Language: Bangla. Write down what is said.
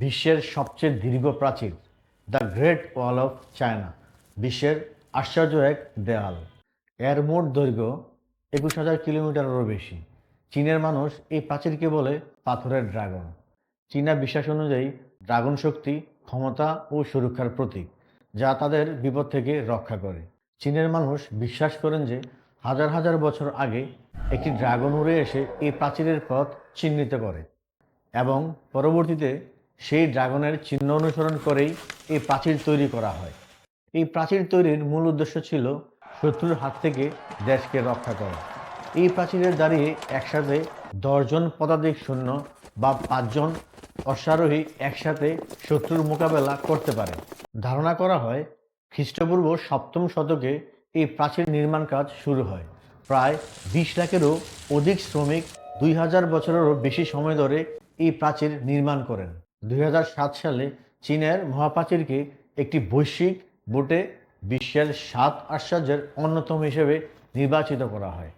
বিশ্বের সবচেয়ে দীর্ঘ প্রাচীর the great wall of China বিশ্বের আশ্চর্য এক দেয়াল। এর মোট দৈর্ঘ্য ২১,০০০ কিলোমিটারেরও বেশি। চীনের মানুষ এই প্রাচীরকে বলে পাথরের ড্রাগন। চীনা বিশ্বাস অনুযায়ী ড্রাগন শক্তি, ক্ষমতা ও সুরক্ষার প্রতীক, যা তাদের বিপদ থেকে রক্ষা করে। চীনের মানুষ বিশ্বাস করেন যে হাজার হাজার বছর আগে একটি ড্রাগন উড়ে এসে এই প্রাচীরের পথ চিহ্নিত করে এবং পরবর্তীতে সেই ড্রাগনের চিহ্ন অনুসরণ করেই এই প্রাচীর তৈরি করা হয়। এই প্রাচীর তৈরির মূল উদ্দেশ্য ছিল শত্রুর হাত থেকে দেশকে রক্ষা করা। এই প্রাচীরে দাঁড়িয়ে একসাথে ১০ জন পদাতিক সৈন্য বা ৫ জন অশ্বারোহী একসাথে শত্রুর মোকাবেলা করতে পারে। ধারণা করা হয় খ্রিস্টপূর্ব ৭ম শতকে এই প্রাচীর নির্মাণ কাজ শুরু হয়। প্রায় ২০ লাখেরও অধিক শ্রমিক ২০০০ বছরেরও বেশি সময় ধরে এই প্রাচীর নির্মাণ করেন। ২০০৭ সালে চীনের মহাপ্রাচীরকে একটি বৈশ্বিক ভোটে বিশ্বের ৭ আশ্চর্যের অন্যতম হিসেবে নির্বাচিত করা হয়।